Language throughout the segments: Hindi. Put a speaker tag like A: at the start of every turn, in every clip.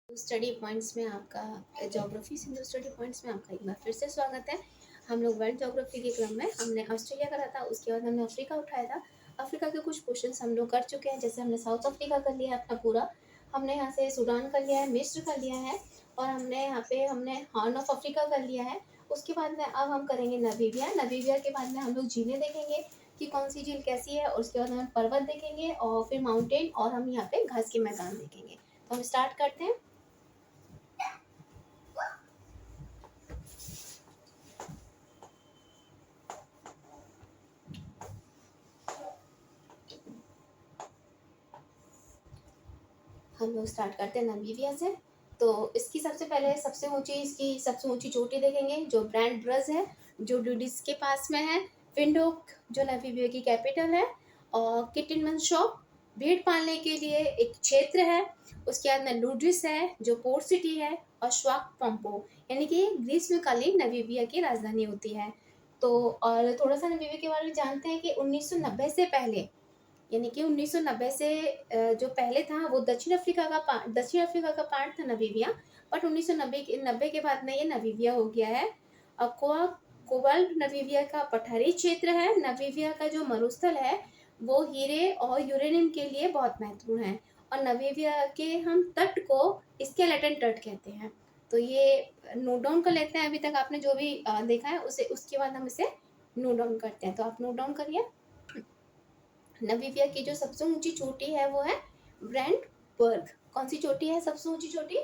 A: स्टडी पॉइंट्स में आपका ज्योग्राफी सिंधु स्टडी पॉइंट्स में आपका एक बार फिर से स्वागत है। हम लोग वर्ल्ड ज्योग्राफी के क्रम में हमने ऑस्ट्रेलिया करा था, उसके बाद हमने अफ्रीका उठाया था। अफ्रीका के कुछ क्वेश्चंस हम लोग कर चुके हैं, जैसे हमने साउथ अफ्रीका कर लिया है अपना पूरा, हमने यहाँ से सूडान कर लिया है, मिस्र कर लिया है, और हमने यहाँ पे हमने हॉर्न ऑफ अफ्रीका कर लिया है। उसके बाद में अब हम करेंगे नबीबिया। नबीबिया के बाद में हम लोग झीलें देखेंगे कि कौन सी झील कैसी है, और उसके बाद हम पर्वत देखेंगे और फिर माउंटेन, और हम यहाँ पे घास के मैदान देखेंगे। तो हम स्टार्ट करते हैं। हम लोग स्टार्ट करते हैं नामीबिया से। तो इसकी सबसे पहले सबसे ऊंची चोटी देखेंगे, जो ब्रांड ब्रज है, जो डूडिस के पास में है। विंडोक, जो नामीबिया की कैपिटल है। और किटिनमनशॉप भेड़ पालने के लिए एक क्षेत्र है। उसके बाद में लूड्रिस है, जो पोर्ट सिटी है। और स्वाकपोम्पो, यानी कि ग्रीष्मकालीन नामीबिया की राजधानी होती है। तो और थोड़ा सा नामीबिया के बारे में जानते हैं कि 1990 से पहले, यानी कि 1990 से जो पहले था वो दक्षिण अफ्रीका का पार्ट था नामीबिया। बट 1990 के बाद में ये नामीबिया हो गया है। अक्वा कोबाल्ट नामीबिया का पठारी क्षेत्र है। नामीबिया का जो मरुस्थल है वो हीरे और यूरेनियम के लिए बहुत महत्वपूर्ण है। और नामीबिया के हम तट को स्केलेटन तट कहते हैं। तो ये नोट डाउन कर लेते हैं। अभी तक आपने जो भी देखा है उसे, उसके बाद हम इसे नोट डाउन करते हैं। तो आप नोट डाउन करिए। नामीबिया की जो सबसे ऊंची चोटी है वो है ब्रैंडबर्ग। कौन सी चोटी है सबसे ऊंची चोटी?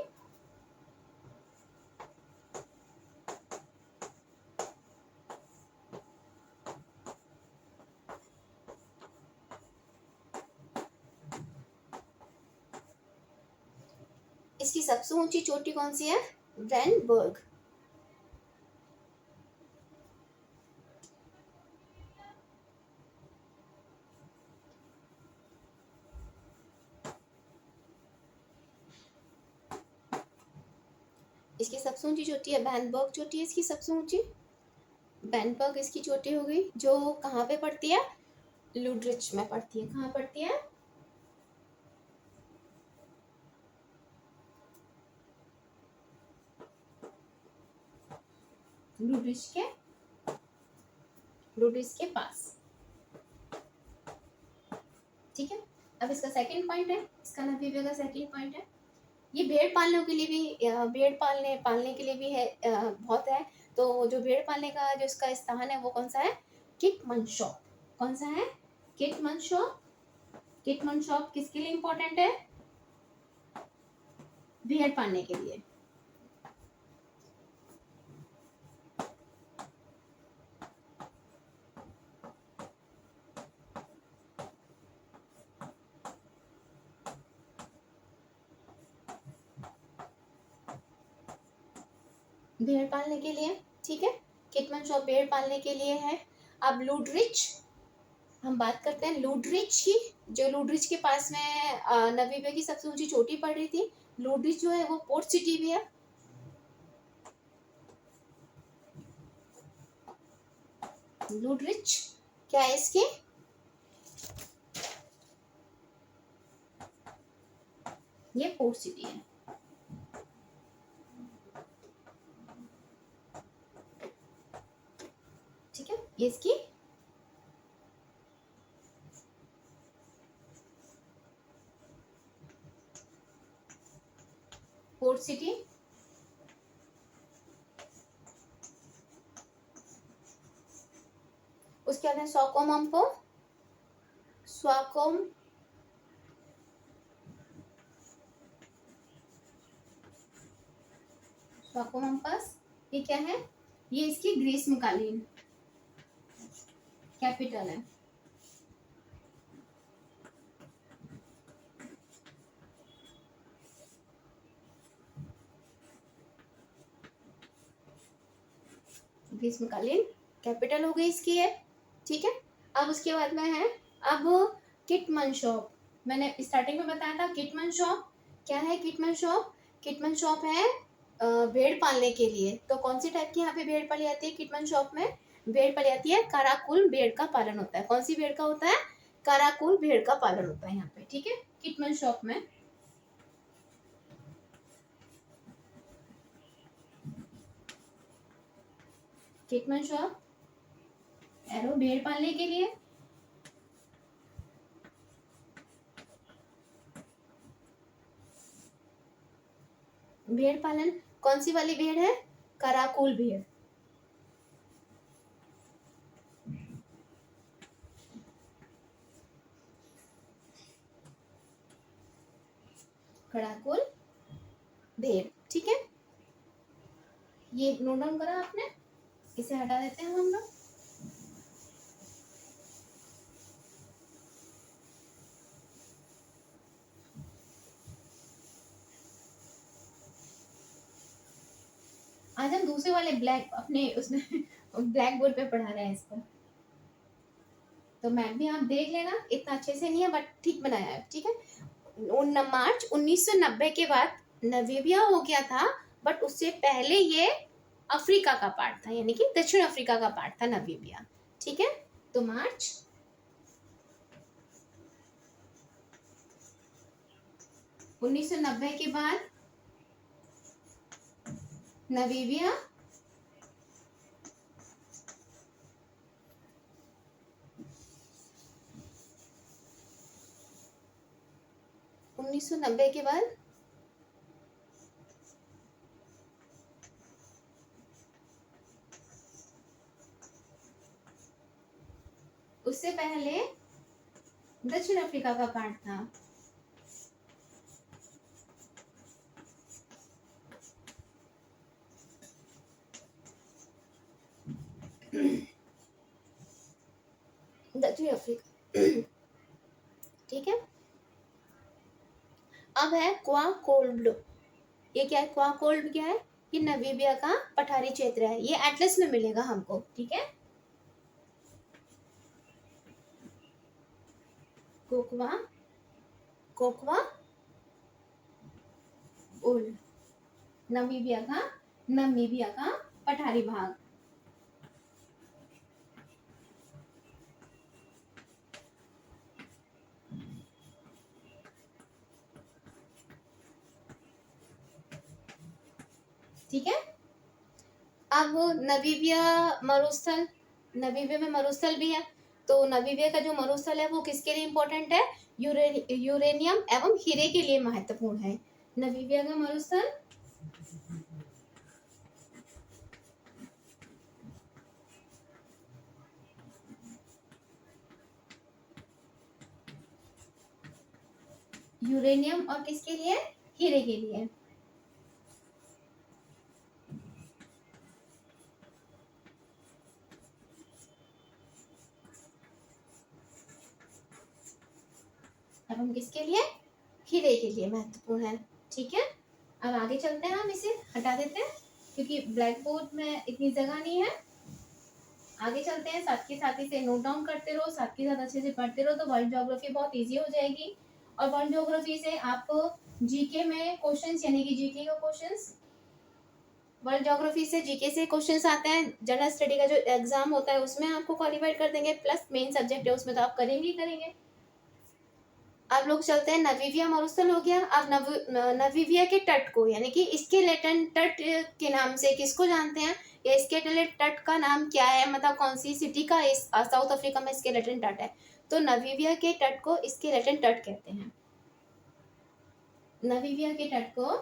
A: इसकी सबसे ऊंची चोटी कौन सी है? ब्रैंडबर्ग। इसकी सबसे ऊंची चोटी है बैनबर्ग चोटी है इसकी सबसे ऊंची। बैनबर्ग इसकी चोटी हो गई, जो कहाँ पे पड़ती है? लूड्रिच में पड़ती है। कहाँ पड़ती है? लूड्रिच के लूड्रिच के पास। ठीक है। अब इसका सेकंड पॉइंट है, इसका नामीबिया का सेकंड पॉइंट है। ये भेड़ पालने के लिए भी भेड़ पालने पालने के लिए भी है, बहुत है। तो जो भेड़ पालने का जो इसका स्थान है वो कौन सा है? किटमनशॉप। कौन सा है? किटमनशॉप। किटमनशॉप किसके लिए इम्पोर्टेंट है? भेड़ पालने के लिए। भेड़ पालने के लिए, ठीक है। किटमनशॉप भेड़ पालने के लिए है। अब लूड्रिच, हम बात करते हैं लूड्रिच की। जो लूड्रिच के पास में नामीबिया की सबसे ऊंची चोटी पड़ रही थी। लूड्रिच जो है वो पोर्ट सिटी भी है। लूड्रिच क्या है इसके? ये पोर्ट सिटी है। ठीक है, ये इसकी पोर्ट सिटी। उसके बाद है स्वाकोमम्पो। स्वाकोम स्वाकोमम्पस, ये क्या है? ये इसकी ग्रीष्मकालीन कैपिटल है। ग्रीष्मकालीन कैपिटल हो गई इसकी है। ठीक है। अब उसके बाद में है अब किटमनशॉप। मैंने स्टार्टिंग में बताया था किटमनशॉप क्या है। किटमनशॉप, किटमनशॉप है भेड़ पालने के लिए। तो कौन सी टाइप की यहाँ पे भेड़ पाली जाती है? किटमनशॉप में भेड़ पाली जाती है, काराकुल भेड़ का पालन होता है। कौन सी भेड़ का होता है? काराकुल भेड़ का पालन होता है यहाँ पे। ठीक है, किटमनशॉप में। किटमनशॉप, एरो भेड़ पालने के लिए। भेड़ पालन कौन सी वाली भेड़ है? कराकुल भेड़। कराकुल भेड़, ठीक है। ये नोट डाउन करा आपने, इसे हटा देते हैं हम लोग। आज हम दूसरे वाले ब्लैक अपने उसमें ब्लैक बोर्ड पे पढ़ा रहे हैं इसको, तो मैम भी आप देख लेना, इतना अच्छे से नहीं है बट ठीक बनाया है, ठीक है। मार्च 1990 के बाद नामीबिया हो गया था, बट उससे पहले ये अफ्रीका का पार्ट था, यानी कि दक्षिण अफ्रीका का पार्ट था नामीबिया, ठीक है। तो मार्च 1990 के बाद नामीबिया 1990 के बाद उससे पहले दक्षिण अफ्रीका का पार्ट था। दक्षिण अफ्रीका, ठीक है। अब है क्वा कोल्ड। ये क्या है? क्वा कोल्ड क्या है? ये नामीबिया का पठारी क्षेत्र है, ये एटलस में मिलेगा हमको, ठीक है। कोकवा, कोकवा ओल्ड, नामीबिया का पठारी भाग। ठीक है। अब नामीबिया में मरुस्थल भी है, तो नामीबिया का जो मरुस्थल है वो किसके लिए इम्पोर्टेंट है? यूरेनियम एवं हीरे के लिए महत्वपूर्ण है। नामीबिया का मरुस्थल यूरेनियम और किसके लिए? हीरे के लिए। अब हम किसके लिए? हीरे के लिए महत्वपूर्ण है, ठीक है। अब आगे चलते हैं, हम इसे हटा देते हैं क्योंकि ब्लैक बोर्ड में इतनी जगह नहीं है। आगे चलते हैं, साथ के साथ इसे नोट डाउन करते रहो, साथ के साथ अच्छे से पढ़ते रहो, तो वर्ल्ड ज्योग्राफी बहुत इजी हो जाएगी। और वर्ल्ड ज्योग्राफी से आप जीके में क्वेश्चंस, यानी कि जीके का क्वेश्चंस, वर्ल्ड ज्योग्राफी से जीके से क्वेश्चंस आते हैं। जनरल स्टडी का जो एग्जाम होता है उसमें आपको क्वालिफाइड कर देंगे, प्लस मेन सब्जेक्ट है उसमें तो आप करेंगे ही करेंगे। अब लोग चलते हैं, नामीबिया मरुस्थल हो गया। अब नामीबिया के तट को, यानी कि स्केलेटन तट के नाम से किसको जानते हैं, या स्केलेटन तट का नाम क्या है, मतलब कौन सी सिटी का इस साउथ अफ्रीका में स्केलेटन तट है? तो नामीबिया के तट को स्केलेटन तट कहते हैं। नामीबिया के तट को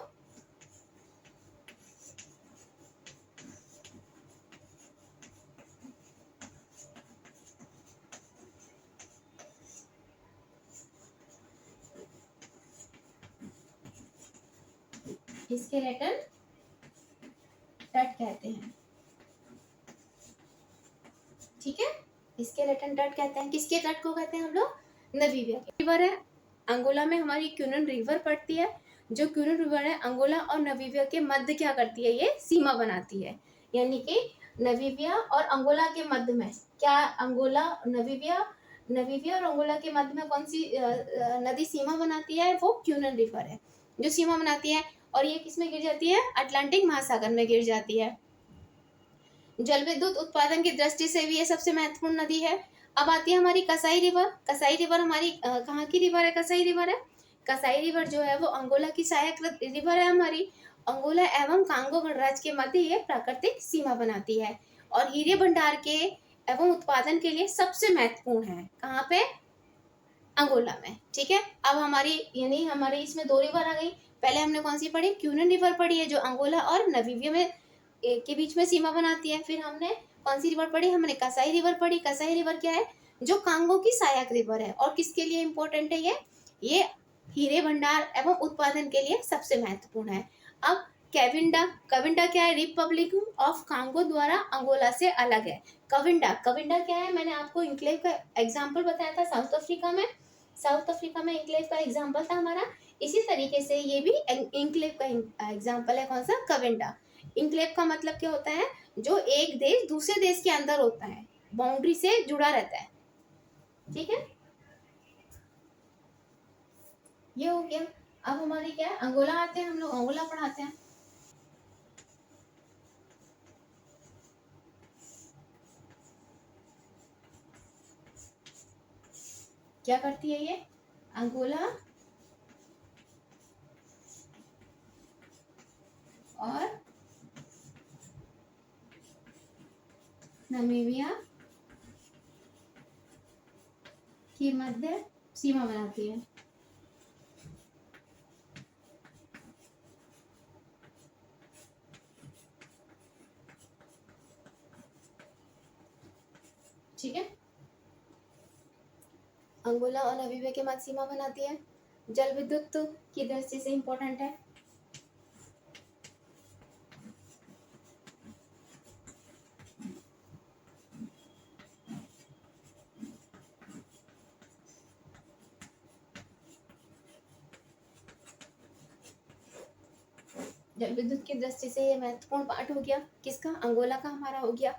A: स्केलेटन तट कहते हैं, ठीक है। स्केलेटन तट कहते हैं, किसके तट को कहते हैं हम लोग? नामीबिया के। रिवर है अंगोला में, हमारी क्यूनन रिवर पड़ती है। जो क्यूनन रिवर है अंगोला और नामीबिया के मध्य क्या करती है? ये सीमा बनाती है, यानी कि नामीबिया और अंगोला के मध्य में क्या, नामीबिया और अंगोला के मध्य में कौन सी नदी सीमा बनाती है? वो क्यूनन रिवर है जो सीमा बनाती है। और ये किस में गिर जाती है? अटलांटिक महासागर में गिर जाती है। जल विद्युत उत्पादन की दृष्टि से भी ये सबसे महत्वपूर्ण नदी है। अब आती है हमारी कसाई रिवर। कसाई रिवर हमारी कहाँ की रिवर है? कसाई रिवर है, कसाई रिवर जो है वो अंगोला की सहायक रिवर है हमारी। अंगोला एवं कांगो गणराज्य के मध्य ये प्राकृतिक सीमा बनाती है। और हीरे भंडार के एवं उत्पादन के लिए सबसे महत्वपूर्ण है। कहाँ पे? अंगोला में। ठीक है, अब हमारी यानी हमारे इसमें दो रिवर आ गई। पहले हमने कौन सी पढ़ी? क्यूनन रिवर पढ़ी है जो अंगोला और नामीबिया में के बीच में सीमा बनाती है। फिर हमने कौन सी रिवर पढ़ी? हमने कसाई रिवर पढ़ी। कसाई रिवर क्या है? जो कांगो की सहायक रिवर है। और किसके लिए इंपॉर्टेंट है ये हीरे भंडार एवं उत्पादन के लिए सबसे महत्वपूर्ण है। अब कैविंडा, कविंडा क्या है? रिपब्लिक ऑफ कांगो द्वारा अंगोला से अलग है। कविंडा, कविंडा क्या है? मैंने आपको इंक्लेव का एग्जाम्पल बताया था साउथ अफ्रीका में। साउथ अफ्रीका में इंक्लेव का एग्जाम्पल था हमारा। इसी तरीके से ये भी इंक्लेव का एग्जाम्पल है। कौन सा? कविंडा। इंक्लेव का मतलब क्या होता है? जो एक देश दूसरे देश के अंदर होता है, बाउंड्री से जुड़ा रहता है। ठीक है, ये हो गया। अब हमारी क्या है? अंगोला आते हैं, हम लोग अंगोला पढ़ाते हैं। क्या करती है ये अंगोला और नामीबिया की मध्य सीमा बनाती है। ठीक है, अंगोला और नामीबिया के मध्य सीमा बनाती है। जल विद्युत की दृष्टि से इंपॉर्टेंट है। जल विद्युत की दृष्टि से ये महत्वपूर्ण पार्ट हो गया। किसका? अंगोला का हमारा हो गया।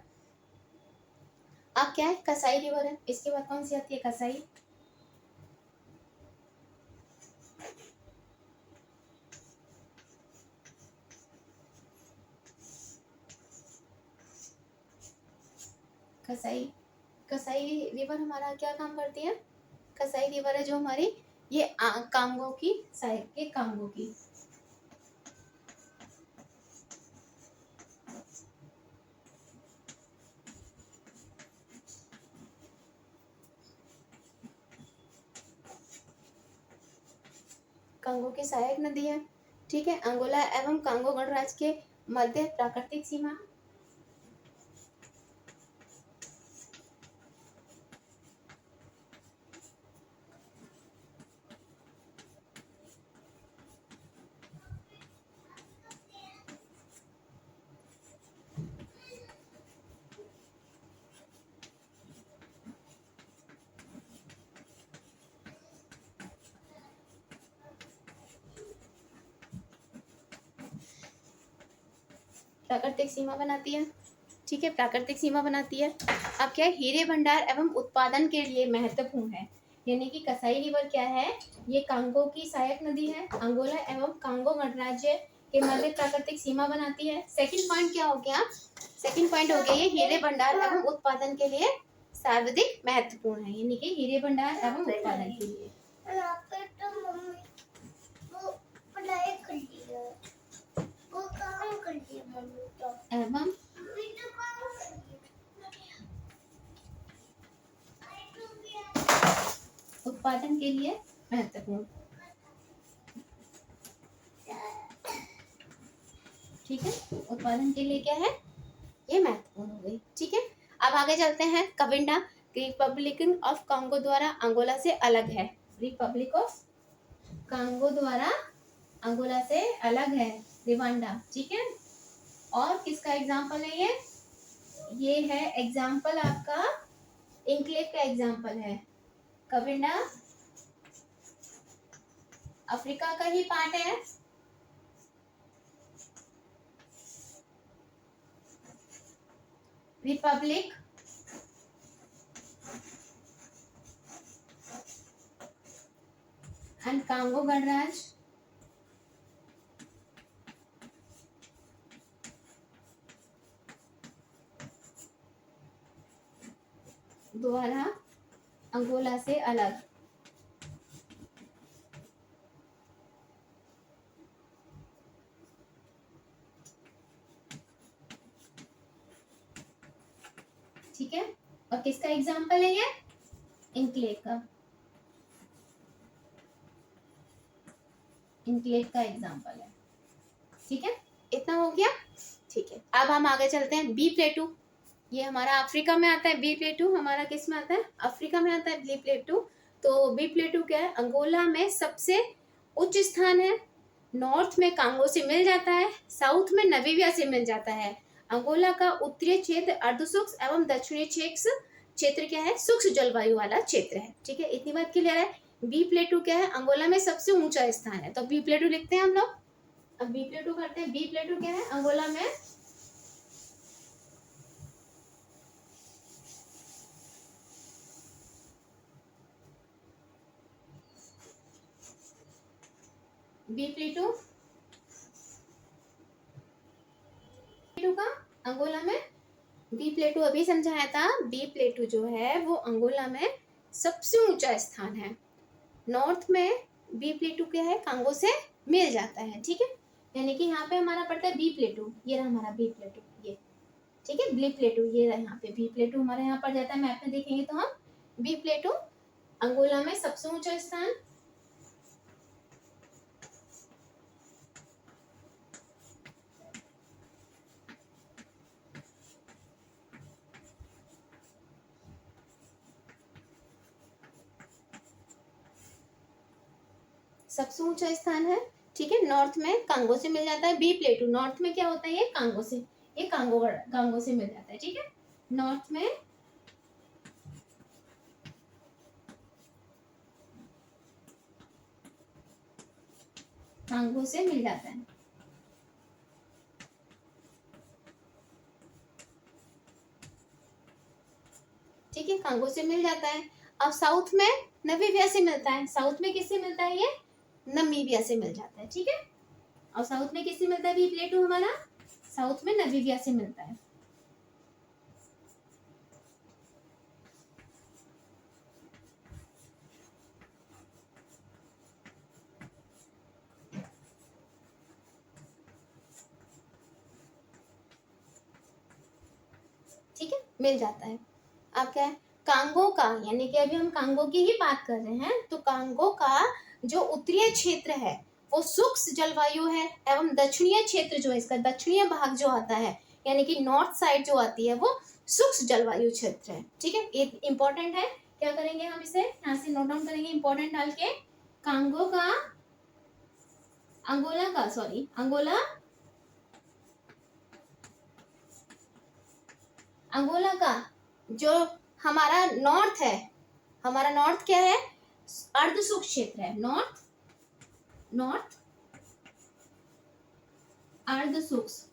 A: अब क्या है? कसाई रिवर है। इसके बाद कौन सी आती है? कसाई। कसाई, कसाई रिवर हमारा क्या काम करती है? कसाई रिवर है जो हमारी ये कांगो की साइड के कांगो की कांगो की सहायक नदी है। ठीक है, अंगोला एवं कांगो गणराज्य के मध्य प्राकृतिक सीमा। प्राकृतिक सीमा बनाती है। ठीक है, प्राकृतिक सीमा बनाती है। अब क्या है? हीरे भंडार एवं उत्पादन के लिए महत्वपूर्ण है। यानी कि कसाई रिवर क्या है? ये कांगो की सहायक नदी है। अंगोला एवं कांगो गणराज्य के मध्य प्राकृतिक सीमा बनाती है। सेकंड पॉइंट क्या हो गया? सेकंड पॉइंट हो गया ये हीरे भंडार एवं उत्पादन के लिए सर्वाधिक महत्वपूर्ण है। यानी कि हीरे भंडार एवं उत्पादन के लिए एवं उत्पादन के लिए महत्वपूर्ण। ठीक है, उत्पादन के लिए क्या है? ये महत्वपूर्ण हो गई। ठीक है, अब आगे चलते हैं। कविंडा रिपब्लिकन ऑफ कांगो द्वारा अंगोला से अलग है। रिपब्लिक ऑफ कांगो द्वारा अंगोला से अलग है, रिवांडा। ठीक है, और किसका एग्जाम्पल है ये है एग्जाम्पल आपका इंक्लेव का एग्जाम्पल है। कविंडा अफ्रीका का ही पार्ट है। रिपब्लिक एंड कांगो गणराज्य द्वारा अंगोला से अलग। ठीक है। और किसका एग्जाम्पल है ये? इनक्लेव का, इनक्लेव का एग्जाम्पल है, ठीक है। इतना हो गया, ठीक है। अब हम आगे चलते हैं। बी प्लेटू, ये हमारा अफ्रीका में आता है। बी प्लेटू हमारा किस में आता है? अफ्रीका में आता है बी प्लेटू। तो बी प्लेटू क्या है? अंगोला में सबसे उच्च स्थान है। नॉर्थ में कांगो से मिल जाता है, साउथ में नमीबिया से मिल जाता है। अंगोला का उत्तरीय क्षेत्र अर्धशुष्क एवं दक्षिणी क्षेत्र क्या है? शुष्क जलवायु वाला क्षेत्र है, ठीक है। इतनी बात क्लियर है। बी प्लेटू क्या है? अंगोला में सबसे ऊंचा स्थान है। तो बी प्लेटू लिखते हैं हम लोग। अब बी प्लेटू करते हैं। बी प्लेटू क्या है? अंगोला में बी प्लेटू का अंगोला में, बी प्लेटू अभी समझाया था। बी प्लेटू जो है वो अंगोला में सबसे ऊंचा स्थान है। नॉर्थ में बी प्लेटू क्या है? कांगो से मिल जाता है, ठीक है। यानी कि यहाँ पे हमारा पड़ता है बी प्लेटू। ये रहा हमारा बी प्लेटू, ये ठीक है। बी प्लेटू ये रहा, यहाँ पे बी प्लेटू हमारे यहाँ पड़ जाता है। मैप में देखेंगे तो हम बी प्लेटू अंगोला में सबसे ऊंचा स्थान, सबसे ऊंचा स्थान है, ठीक है। नॉर्थ में कांगो से मिल जाता है। बी प्लेटू नॉर्थ में क्या होता है? ये कांगो से, ये कांगो से मिल जाता है, ठीक है। नॉर्थ में कांगो से मिल जाता है, ठीक है। कांगो से मिल जाता है। अब साउथ में नमीबिया से मिलता है। साउथ में किससे मिलता है? ये नमीबिया से मिल जाता है, ठीक है। और साउथ में किससे मिलता है बी प्लेटू हमारा? साउथ में नमीबिया से मिलता है, ठीक है। मिल जाता है। अब क्या है? कांगो का, यानी कि अभी हम कांगो की ही बात कर रहे हैं, तो कांगो का जो उत्तरीय क्षेत्र है वो शुष्क जलवायु है, एवं दक्षिणीय क्षेत्र जो है, इसका दक्षिणीय भाग जो आता है, यानी कि नॉर्थ साइड जो आती है, वो शुष्क जलवायु क्षेत्र है, ठीक है। ये इंपॉर्टेंट है। क्या करेंगे हम इसे यहाँ से नोट डाउन करेंगे, इंपॉर्टेंट डाल के। कांगो का, अंगोला का जो हमारा नॉर्थ है, हमारा नॉर्थ क्या है? अर्धशुष्क क्षेत्र है। नॉर्थ अर्धशुष्क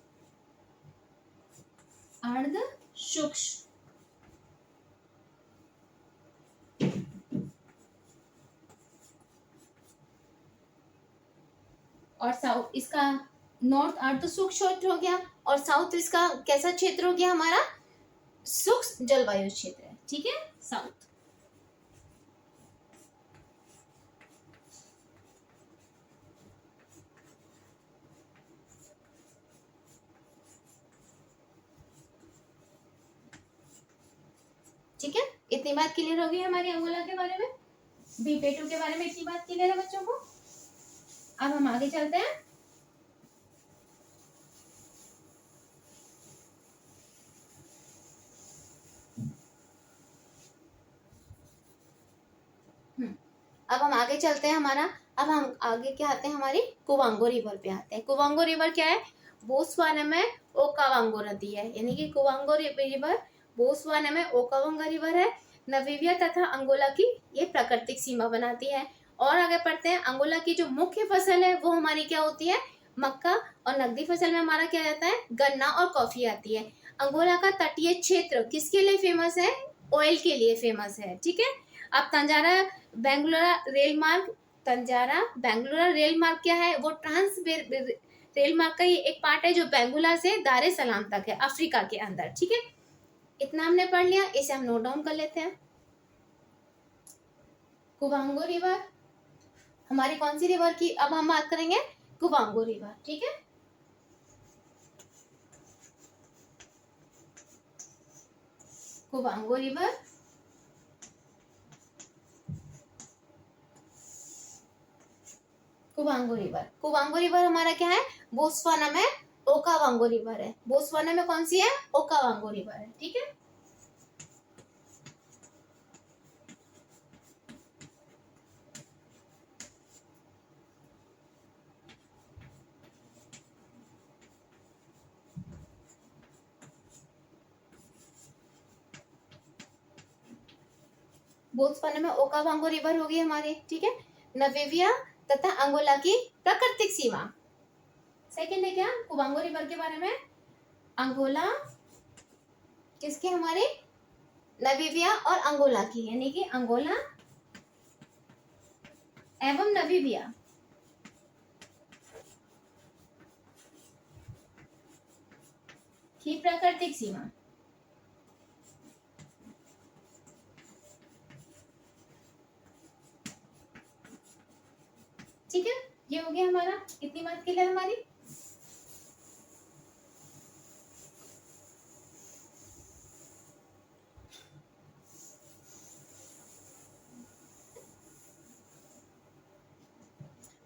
A: और साउथ, इसका नॉर्थ अर्धशुष्क क्षेत्र हो गया, और साउथ इसका कैसा क्षेत्र हो गया? हमारा शुष्क जलवायु क्षेत्र है, ठीक है। साउथ, ठीक है। इतनी बात क्लियर हो गई हमारी अंगोला के बारे में। बी प्लेटू के बारे में इतनी बात क्लियर है बच्चों को। अब हम आगे चलते हैं। अब हम आगे चलते हैं हमारा, अब हम आगे क्या आते हैं? हमारी कुवांगो रिवर पे आते हैं। कुवांगो रिवर क्या है? बोत्सवाना में ओकावांगो नदी है, यानी कि कुवांगो रिवर बोत्सवाना में ओकावांगो रिवर है। नमीबिया तथा अंगोला की ये प्राकृतिक सीमा बनाती है। और आगे पढ़ते हैं। अंगोला की जो मुख्य फसल है वो हमारी क्या होती है? मक्का। और नकदी फसल में हमारा क्या रहता है? गन्ना और कॉफी आती है। अंगोला का तटीय क्षेत्र किसके लिए फेमस है? ऑयल के लिए फेमस है, ठीक है। अब तंजारा बेंगलुरु रेल मार्ग क्या है? वो ट्रांस रेल मार्ग का ही एक पार्ट है, जो बेंगुला से दार ए सलाम तक है, अफ्रीका के अंदर, ठीक है। इतना हमने पढ़ लिया, इसे हम नोट डाउन कर लेते हैं। कुवांगो रिवर हमारी कौन सी रिवर की अब हम बात करेंगे? कुवांगो रिवर, ठीक है। कुवांगो रिवर, कुवांगो रिवर। कुवांगो रिवर हमारा क्या है, बोत्सवाना में ओकावांगो रिवर है। बोत्सवाना में कौन सी है, ओकावांगो रिवर है, ठीक है। बोत्सवाना में ओकावांगो रिवर होगी हमारी, ठीक है। नामीबिया तथा अंगोला की प्राकृतिक सीमा। सेकंड है क्या, कुवांगो रिवर के बारे में, अंगोला किसके, हमारे नामीबिया और अंगोला की, यानी कि अंगोला एवं नामीबिया की प्राकृतिक सीमा। ठीक है, ये हो गया हमारा, इतनी बात क्लियर हमारी।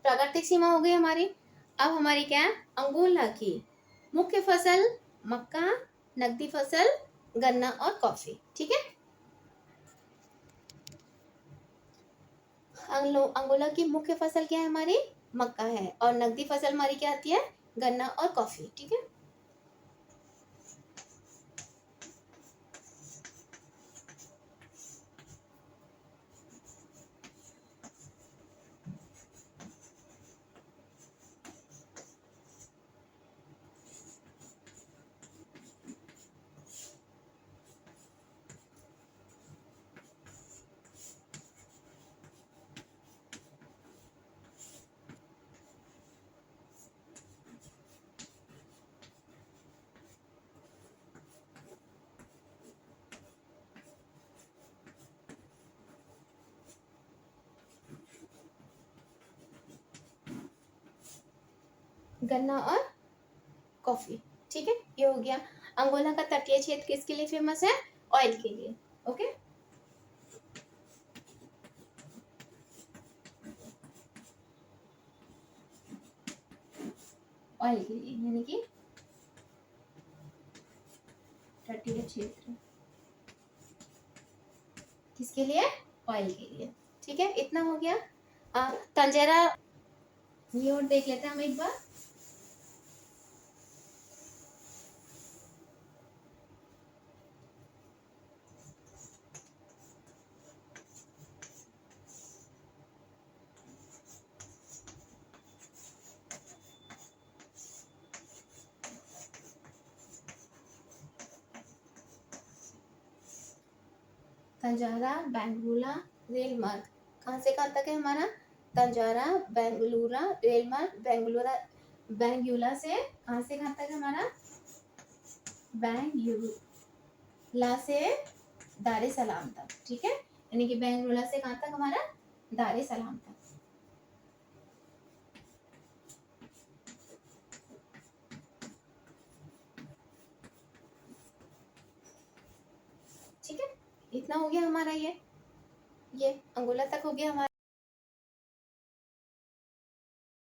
A: प्राकृतिक सीमा हो गई हमारी। अब हमारी क्या है, अंगोला की मुख्य फसल मक्का, नकदी फसल गन्ना और कॉफी, ठीक है। अंगोला की मुख्य फसल क्या है हमारी, मक्का है, और नकदी फसल हमारी क्या आती है, गन्ना और कॉफी, ठीक है। गन्ना और कॉफी, ठीक है, ये हो गया। अंगोला का तटीय क्षेत्र किसके लिए फेमस है, ऑयल के लिए, ओके। ऑयल के लिए, यानी कि तटीय क्षेत्र किसके लिए, ऑयल के लिए, ठीक है, इतना हो गया। तंजैरा, ये और देख लेते हैं हम एक बार। तंजारा बेंगलुरा रेल मार्ग कहाँ से कहाँ तक है हमारा, तंजारा बेंगलुरा रेल मार्ग, बेंगुला से कहाँ से कहाँ तक है हमारा, बेंगुला से दारे सलाम तक, ठीक है, यानी कि बेंगलुरा से कहाँ तक हमारा, दारे सलाम तक। ठीक है, इतना हो गया हमारा, ये अंगोला तक हो गया हमारा।